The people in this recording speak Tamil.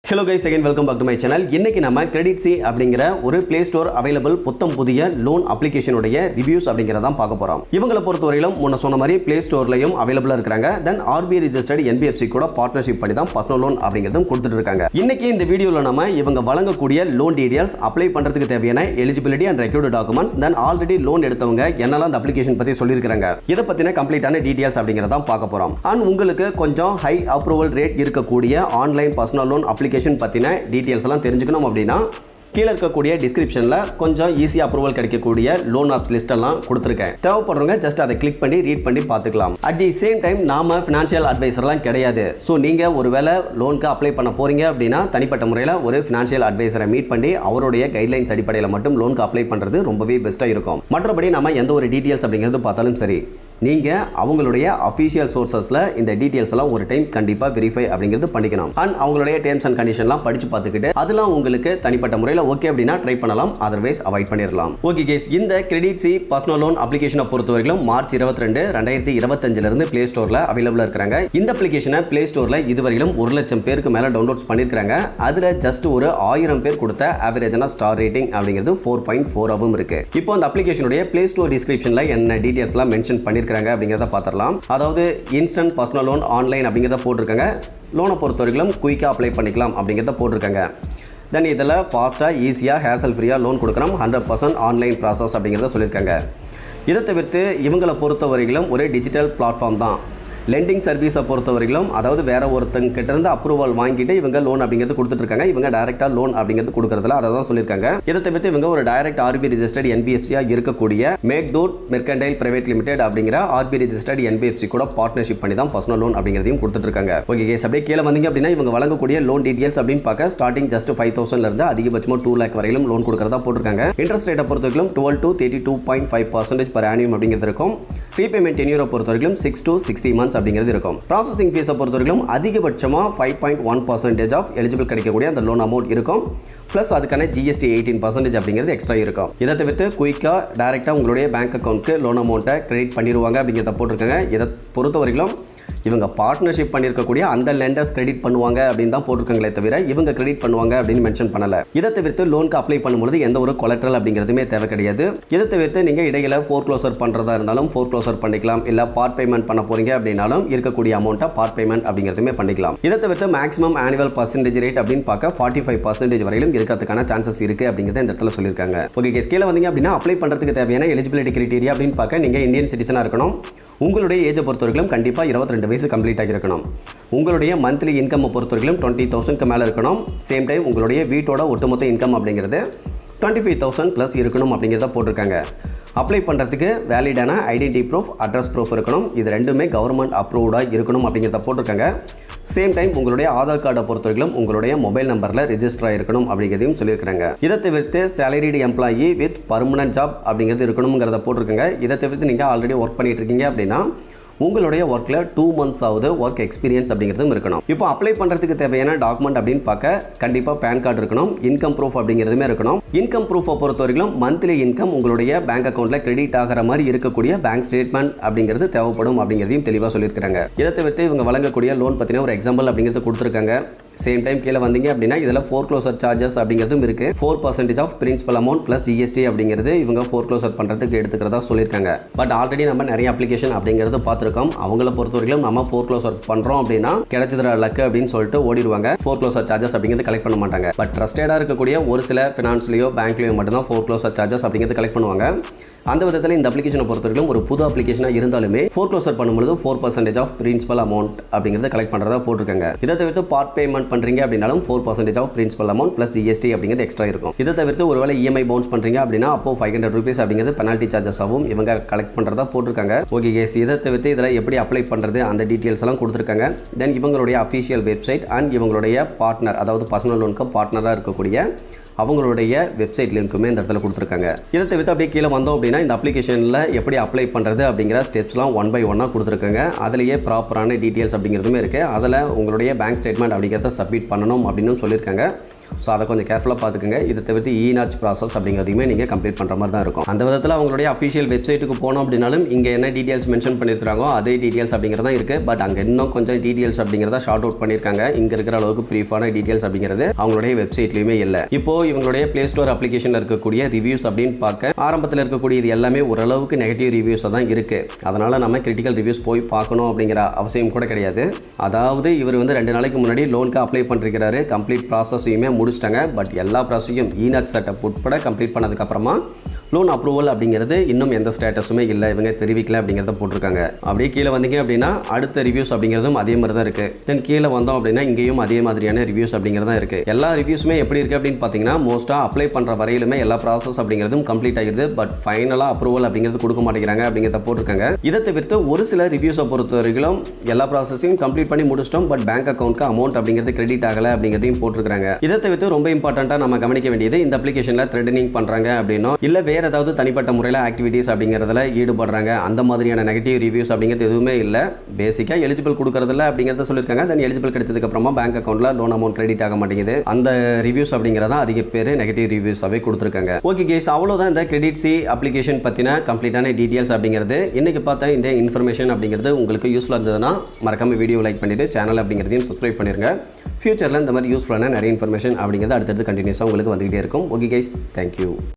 Hello guys, again welcome back to my channel. இன்னைக்கு நம்ம Credit C அப்படிங்கிற ஒரு Play Store available புத்தம் புதிய லோன் அப்ளிகேஷன் உடைய ரிவ்யூஸ் அப்படிங்கறத பார்க்க போறோம். இவங்கள பொறுத்தவரையிலும் முன்ன சொன்ன மாதிரி Play Storeலயும் அவைலபிளா இருக்காங்க. Then RBI registered NBFC கூட பார்ட்னர்ஷிப் பண்ணி தான் பர்சனல் லோன் அப்படிங்கறதும் கொடுத்துட்டு இருக்காங்க. இன்னைக்கு இந்த வீடியோல நாம இவங்க வழங்கக்கூடிய லோன் டீடைல்ஸ், அப்ளை பண்றதுக்கு தேவையான eligibility and required documents, then already loan எடுத்தவங்க என்னெல்லாம் அந்த அப்ளிகேஷன் பத்தி சொல்லிருக்காங்க, இத பத்தின கம்ப்ளீட்டான டீடைல்ஸ் அப்படிங்கறத பார்க்க போறோம். அண்ட் உங்களுக்கு கொஞ்சம் ஹை அப்ரூவல் ரேட் இருக்கக்கூடிய ஆன்லைன் பர்சனல் லோன் அப்ளிகேஷன் பத்தின டீடைல்ஸ் எல்லாம் தெரிஞ்சுக்கணும் அப்படின்னா கீழே இருக்கக்கூடிய டிஸ்கிரிப்ஷனில் கொஞ்சம் ஈஸியாக அப்ரூவல் கிடைக்கக்கூடிய லோன் ஆப்ஸ் லிஸ்ட் எல்லாம் கொடுத்துருக்கேன். தேவைப்படுறவங்க ஜஸ்ட் அதை கிளிக் பண்ணி ரீட் பண்ணி பார்த்துக்கலாம். அட் தி சேம் டைம் நாம ஃபினான்ஷியல் அட்வைசர்லாம் கிடையாது. ஸோ நீங்கள் ஒரு வேளை லோனுக்கு அப்ளை பண்ண போறீங்க அப்படின்னா தனிப்பட்ட முறையில் ஒரு ஃபினான்ஷியல் அட்வைசரை மீட் பண்ணி அவருடைய கைட்லைன்ஸ் அடிப்படையில் மட்டும் லோனுக்கு அப்ளை பண்ணுறது ரொம்பவே பெஸ்ட்டாக இருக்கும். மற்றபடி நம்ம எந்த ஒரு டீட்டெயில்ஸ் அப்படிங்கிறது பார்த்தாலும் சரி, நீங்கள் அவங்களுடைய அஃபீஷியல் சோர்சஸில் இந்த டீட்டெயில்ஸ் எல்லாம் ஒரு டைம் கண்டிப்பாக வெரிஃபை அப்படிங்கிறது பண்ணிக்கணும். அண்ட் அவங்களுடைய டேர்ம்ஸ் அண்ட் கண்டிஷன்லாம் படித்து பார்த்துக்கிட்டு அதெல்லாம் உங்களுக்கு தனிப்பட்ட முறையில் ஓகே அப்படின்னா ட்ரை பண்ணலாம், அதர்வைஸ் அவாய்ட் பண்ணிடலாம். ஓகே கேஸ், இந்த கிரெடிட் சி பர்சனல் லோன் அப்ளிகேஷனை பொறுத்தவரைக்கும் மார்ச் 22, 2025 பிளே ஸ்டோரில் அவைலபிளாக இருக்கிறாங்க. இந்த அப்ளிகேஷனை பிளே ஸ்டோரில் இதுவரையிலும் 1,00,000 பேருக்கு மேலே டவுன்லோட்ஸ் பண்ணியிருக்காங்க. அதில் ஜஸ்ட் ஒரு 1000 பேர் கொடுத்த ஆவரேஜான ஸ்டார் ரேட்டிங் அப்படிங்கிறது 4.4 இருக்கு. இப்போ அந்த அப்ளிகேஷனுடைய பிளே ஸ்டோர் டிஸ்கிரிப்ஷனில் என்ன டீடைல்ஸ்லாம் மென்ஷன் பண்ணியிருக்காங்க அப்படிங்கிறத பார்த்துடலாம். அதாவது இன்ஸ்டன்ட் பர்சனல் லோன் ஆன்லைன் அப்படிங்கிறத போட்டிருக்காங்க. லோனை பொறுத்தவரைக்கும் குயிக்காக அப்ளை பண்ணிக்கலாம் அப்படிங்கிறத போட்டிருக்காங்க. தென் இதில் ஃபாஸ்ட்டாக ஈஸியாக ஹேசல் ஃப்ரீயாக லோன் கொடுக்கணும், 100% ஆன்லைன் ப்ராசஸ் அப்படிங்கிறத சொல்லியிருக்காங்க. இதை தவிர்த்து இவங்களை பொறுத்தவரைக்கும் ஒரு டிஜிட்டல் பிளாட்ஃபார்ம் தான். லெண்டிங் சர்வீஸை பொறுத்தவரைக்கும் அதாவது வேற ஒருத்தங்க கிட்ட இருந்து அப்ரூவல் வாங்கிட்டு இவங்க லோன் அப்படிங்கிறது கொடுத்துட்ருக்காங்க. இவங்க டைரெக்டாக லோன் அப்படிங்கிறது கொடுக்குறதுல அதை தான் சொல்லியிருக்காங்க. இதை தவிர்த்து இவங்க ஒரு டைரக்ட் RBI ரெஜிஸ்டர்ட் NBFCயாக இருக்கக்கூடிய மேக்டோட் மெர்கண்டைல் பிரைவேட் லிமிடெட் அப்படிங்கிற RBI ரெஜிஸ்டர்ட் NBFC கூட பார்ட்னர்ஷிப் பண்ணி தான் பர்சனல் லோன் அப்படிங்கிறதையும் கொடுத்துட்ருக்காங்க. ஓகே கேஸ், அப்படியே கீழே வந்தீங்க அப்படின்னா இவங்க வழங்கக்கூடிய லோன் டீடைல்ஸ் அப்படின்னு பார்க்க ஸ்டார்டிங் ஜஸ்ட் 5,000 இருந்து அதிகபட்சமாக 2 lakh வரையிலும் லோன் கொடுக்குறதா போட்டிருக்காங்க. இன்ட்ரெஸ்ட் ரேட்டை பொறுத்தவரைக்கும் 12 to 32.5% per annum அப்படிங்கிறது இருக்கும். ரீபேமெண்ட் டென்யூரை பொறுத்தவரைக்கும் 6 to 60 months அப்படிங்கிறது இருக்கும். ப்ராசஸிங் ஃபீஸை பொறுத்தவரைக்கும் அதிகபட்சமாக 5.1% ஆஃப் எலிஜிபிள் கிடைக்கக்கூடிய அந்த லோன் அமௌண்ட் இருக்கும். ப்ளஸ் அதுக்கான GST 18% அப்படிங்கிறது எக்ஸ்ட்ரா இருக்கும். இதை தவிர்த்து குயிக்காக டைரெக்டாக உங்களுடைய பேங்க் அக்கௌண்ட்க்கு லோன் அமௌண்ட்டை கிரெடிட் பண்ணிடுவாங்க அப்படிங்கிறத போட்டிருக்காங்க. இதை பொறுத்தவரைக்கும் இவங்க பார்ட்னர்ஷிப் பண்ணியிருக்கக்கூடிய அந்த லெண்டர்ஸ் கிரெடிட் பண்ணுவாங்க அப்படின்னு தான் போட்டிருக்காங்களே தவிர இவங்க கிரெடிட் பண்ணுவாங்க அப்படின்னு மென்ஷன் பண்ணலை. இதை தவிர்த்து லோனுக்கு அப்ளை பண்ணும்போது எந்த ஒரு கொலட்ரல் அப்படிங்கிறதுமே தேவை கிடையாது. இதை தவிர்த்து நீங்கள் இடையில ஃபோர்க்ளோசர் பண்ணுறதா இருந்தாலும் ஃபோர்க்ளோசர் பண்ணிக்கலாம், இல்லை பார்ட் பேமெண்ட் பண்ண போறீங்க அப்படின்னாலும் இருக்கக்கூடிய அமௌண்ட்டை பார்ட் பேமெண்ட் அப்படிங்கிறதுமே பண்ணிக்கலாம். இதை தவிர்த்து மேக்ஸிமம் ஆனுவல் பர்சன்டேஜ் ரேட் அப்படின்னு பார்க்க 45% வரையிலும் இருக்கிறதுக்கான சான்சஸ் இருக்குது அப்படிங்கிறத இந்த இடத்துல சொல்லியிருக்காங்க. ஓகே கேஸ், கீழே வந்தீங்க அப்படின்னா அப்ளை பண்ணுறதுக்கு தேவையான எலிஜிபிலிட்டி கிரைட்டீரியா அப்படின்னு பார்க்க நீங்கள் இந்தியன் சிட்டிசனாக இருக்கணும். உங்களுடைய ஏஜை பொறுத்தவரைக்கும் கண்டிப்பாக 22 வயசு கம்ப்ளீட் ஆகியிருக்கணும். உங்களுடைய மந்த்லி இன்கம் பொறுத்தவரைக்கும் 20,000க்கு மேலே இருக்கணும். சேம் டைம் உங்களுடைய வீட்டோட ஒட்டுமொத்த இன்கம் அப்படிங்கிறது 25,000 ப்ளஸ் இருக்கணும் அப்படிங்கிறத போட்டிருக்காங்க. அப்ளை பண்ணுறதுக்கு வேலிடான ஐடென்டி ப்ரூஃப், அட்ரஸ் ப்ரூஃப் இருக்கணும். இது ரெண்டுமே கவர்மெண்ட் அப்ரூவ்டாக இருக்கணும் அப்படிங்கிறத போட்டிருக்காங்க. சேம் டைம் உங்களுடைய ஆதார் கார்டை பொறுத்தவரைக்கும் உங்களுடைய மொபைல் நம்பரில் ரெஜிஸ்டர் ஆகிருக்கணும் அப்படிங்கிறதையும் சொல்லியிருக்காங்க. இதை தவிர்த்து salaried employee with permanent job அப்படிங்கிறது இருக்கணுங்கிறத போட்டிருக்காங்க. இதை தவிர்த்து நீங்கள் ஆல்ரெடி ஒர்க் பண்ணிட்டு இருக்கீங்க அப்படின்னா உங்களுடைய ஒர்க்கில் 2 months ஆகுது ஒர்க் எக்ஸ்பீரியன்ஸ் அப்படிங்கிறதும் இருக்கணும். இப்போ அப்ளை பண்ணுறதுக்கு தேவையான டாக்குமெண்ட் அப்படின்னு பார்க்க கண்டிப்பாக பேன் கார்டு இருக்கணும், இன்கம் ப்ரூஃப் அப்படிங்கிறதுமே இருக்கணும். இன்கம் ப்ரூஃபை பொறுத்தவரைக்கும் மந்த்லி இன்கம் உங்களுடைய பேங்க் அக்கௌண்ட்டில் கிரெடிட் ஆகிற மாதிரி இருக்கக்கூடிய பேங்க் ஸ்டேட்மெண்ட் அப்படிங்கிறது தேவைப்படும் அப்படிங்கிறதையும் தெளிவாக சொல்லியிருக்காங்க. இதை தவிர்த்து இவங்க வழங்கக்கூடிய லோன் பற்றின ஒரு எக்ஸாம்பிள் அப்படிங்கிறது கொடுத்துருக்காங்க. சேம் டைம் கீழே வந்தீங்க அப்படின்னா இதில் ஃபோர்க்ளோசர் சார்ஜஸ் அப்படிங்கிறதும் இருக்குது. 4% of principal amount plus GST அப்படிங்கிறது இவங்க ஃபோர்க்ளோசர் பண்ணுறதுக்கு எடுத்துக்கிறதா சொல்லியிருக்காங்க. பட் ஆல்ரெடி நம்ம நிறைய அப்ளிகேஷன் அப்படிங்கிறது பார்த்துருக்கோம். அவங்கள பொறுத்தவரைக்கும் நம்ம ஃபோர்க்ளோசர் பண்ணுறோம் அப்படின்னா கிடைச்சதுற லக்கு அப்படின்னு சொல்லிட்டு ஓடிடுவாங்க. ஃபோர்க்ளோசர் சார்ஜஸ் அப்படிங்கிறது கலெக்ட் பண்ண மாட்டாங்க. பட் ட்ரஸ்டடாக இருக்கக்கூடிய ஒரு சில ஃபினான்ஸ்லையோ பேங்க்லையோ மட்டும்தான் ஃபோர்க்ளோசர் சார்ஜஸ் அப்படிங்கிறது கலெக்ட் பண்ணுவாங்க. அந்த விதத்தில் இந்த அப்ளிகேஷனை பொறுத்தவரைக்கும் ஒரு புது அப்ளிகேஷனாக இருந்தாலுமே ஃபோர்க்ளோசர் பண்ணும்போது 4% ஆஃப் பிரின்சிபல் அமௌண்ட் அப்படிங்கிறது கலெக்ட் பண்ணுறதா போட்டிருக்காங்க. இதை தவிர்த்து பார்ட் பேமெண்ட் பண்ணுறீங்க அப்படின்னாலும் 4% of principal amount plus GST அப்படிங்கிறது எக்ஸ்ட்ரா இருக்கும். இதை தவிர்த்து ஒருவேளை EMI பவுன்ஸ் பண்ணுறீங்க அப்படின்னா அப்போ 500 rupees அப்படிங்கிறது பெனால்ட்டி சார்ஜஸ் ஆகும் இவங்க கலெக்ட் பண்ணுறதா போட்டிருக்காங்க. ஓகே கேஸ், இதை தவிர்த்து இதில் எப்படி அப்ளை பண்ணுறது அந்த டீட்டெயில்ஸ் எல்லாம் கொடுத்துருக்காங்க. தென் இவங்களுடைய அஃபீஷியல் வெப்சைட் அண்ட் இவங்களுடைய பார்ட்னர், அதாவது பர்சனல் லோனுக்கு பார்ட்னராக இருக்கக்கூடிய அவங்களுடைய வெப்சைட் லிங்க்குமே இந்த இடத்துல கொடுத்துருக்காங்க. இதை தவிர்த்து அப்படியே கீழே வந்தோம் அப்படின்னா இந்த அப்ளிகேஷனில் எப்படி அப்ளை பண்ணுறது அப்படிங்கிற ஸ்டெப்ஸ்லாம் 1 by 1 கொடுத்துருக்காங்க. அதிலேயே ப்ராப்பரான டீட்டெயில்ஸ் அப்படிங்கிறதுமே இருக்குது. அதில் உங்களுடைய பேங்க் ஸ்டேட்மெண்ட் அப்படிங்கிறத சப்மிட் பண்ணணும் அப்படின்னு சொல்லியிருக்காங்க. ஸோ அதை கொஞ்சம் கேர்ஃபுல்லாக பார்த்துக்கங்க. இதை தவிர்த்து இநாச் ப்ராசஸ் அப்படிங்கிறதையுமே நீங்கள் கம்ப்ளீட் பண்ணுற மாதிரி தான் இருக்கும். அந்த விதத்தில் அவங்களுடைய அஃபிஷியல் வெப்சைட்டுக்கு போனோம் அப்படின்னாலும் இங்கே என்ன டீட்டெயில்ஸ் மென்ஷன் பண்ணியிருக்காங்களோ அதே டீட்டெயில்ஸ் அப்படிங்கிறது தான் இருக்குது. பட் அங்கே இன்னும் கொஞ்சம் டீட்டெயில்ஸ் அப்படிங்கிறத ஷார்ட் அவுட் பண்ணியிருக்காங்க. இங்கே இருக்கிற அளவுக்கு ப்ரீஃபான டீட்டெயில்ஸ் அப்படிங்கிறது அவங்களுடைய வெப்சைட்லையுமே இல்லை. இப்போ இவங்களுடைய ப்ளே ஸ்டோர் அப்ளிகேஷனில் இருக்கக்கூடிய ரிவ்யூஸ் அப்படின்னு பார்க்க ஆரம்பத்தில் இருக்கக்கூடிய இது எல்லாமே ஓரளவுக்கு நெகட்டிவ் ரிவ்யூஸாக தான் இருக்குது. அதனால் நம்ம கிரிட்டிக்கல் ரிவ்யூஸ் போய் பார்க்கணும் அப்படிங்கிற அவசியம் கூட கிடையாது. அதாவது இவர் வந்து 2 நாளைக்கு முன்னாடி லோனுக்கு அப்ளை பண்ணிருக்கிறாரு. கம்ப்ளீட் ப்ராசஸையுமே முடிச்சிட்டாங்க. பட் எல்லா ப்ராசஸையும் இநாச் செட்டப் உட்பட கம்ப்ளீட் பண்ணதுக்கப்புறமா லோன் அப்ரூவல் அப்படிங்கிறது இன்னும் எந்த ஸ்டேட்டஸுமே இல்லை, இவங்க தெரிவிக்கல அப்படிங்கிறத போட்டிருக்காங்க. அப்படியே கீழே வந்தீங்க அப்படின்னா அடுத்த ரிவ்யூஸ் அப்படிங்கிறதும் அதே மாதிரி தான் இருக்குது. தென் கீழே வந்தோம் அப்படின்னா இங்கேயும் அதே மாதிரியான ரிவ்யூஸ் அப்படிங்கிறது தான் இருக்குது. எல்லா ரிவ்யூஸுமே எப்படி இருக்குது அப்படின்னு பார்த்தீங்கன்னா மோஸ்ட்டாக அப்ளை பண்ணுற வரையிலுமே எல்லா ப்ராசஸ் அப்படிங்கிறதும் கம்ப்ளீட் ஆகிடுது. பட் ஃபைனலாக அப்ரூவல் அப்படிங்கிறது கொடுக்க மாட்டேங்கிறாங்க அப்படிங்கிறத போட்டிருக்காங்க. இதை தவிர்த்து ஒரு சில ரிவ்யூஸை பொறுத்த வரைக்கும் எல்லா ப்ராசஸையும் கம்ப்ளீட் பண்ணி முடிச்சிட்டோம், பட் பேங்க் அக்கௌண்ட்க்கு அமௌண்ட் அப்படிங்கிறது கிரெடிட் ஆகலை அப்படிங்கிறதையும் போட்டிருக்காங்க. இதை தவிர்த்து ரொம்ப இம்பார்ட்டண்ட்டாக நம்ம கவனிக்க வேண்டியது இந்த அப்ளிகேஷனில் த்ரெட்டனிங் பண்ணுறாங்க அப்படின்னோ இல்லை வேறு ஏதாவது தனிப்பட்ட முறையில் ஆக்டிவிட்டீஸ் அப்படிங்கிறதுல ஈடுபடுறாங்க அந்த மாதிரியான நெகட்டிவ் ரிவ்யூஸ் அப்படிங்கிறது எதுவுமே இல்லை. பேசிக்காக எலிஜிபிள் கொடுக்கறதில்ல அப்படிங்கிறத சொல்லியிருக்காங்க. தென் எலிஜிபிள் கிடைச்சதுக்கப்புறமா பேங்க் அக்கௌண்ட்டில் லோன் அமௌண்ட் கிரெடிட் ஆக மாட்டேங்குது. அந்த ரிவ்யூஸ் அப்படிங்கிறதா அதிக பேர் நெகட்டிவ் ரிவ்யூஸாகவே கொடுத்துருக்காங்க. ஓகே கேஸ், அவ்வளோதான் இந்த கிரெடிட் சி அப்ளிகேஷன் பற்றின கம்ப்ளீட்டான டீட்டெயில்ஸ் அப்படிங்கிறது. இன்றைக்கி பார்த்த இந்த இன்ஃபர்மேஷன் அப்படிங்கிறது உங்களுக்கு யூஸ்ஃபுல்லாக இருந்ததுன்னா மறக்காம வீடியோ லைக் பண்ணிவிட்டு சேனல் அப்படிங்கிறதையும் சப்ஸ்கிரைப் பண்ணிருங்க. ஃபியூச்சரில் இந்த மாதிரி யூஸ்ஃபுல்லான நிறைய இன்ஃபர்மேஷன் அப்படிங்கிறது அடுத்தடுத்து கண்டினியூஸாக உங்களுக்கு வந்துகிட்டே இருக்கும். Okay guys, thank you.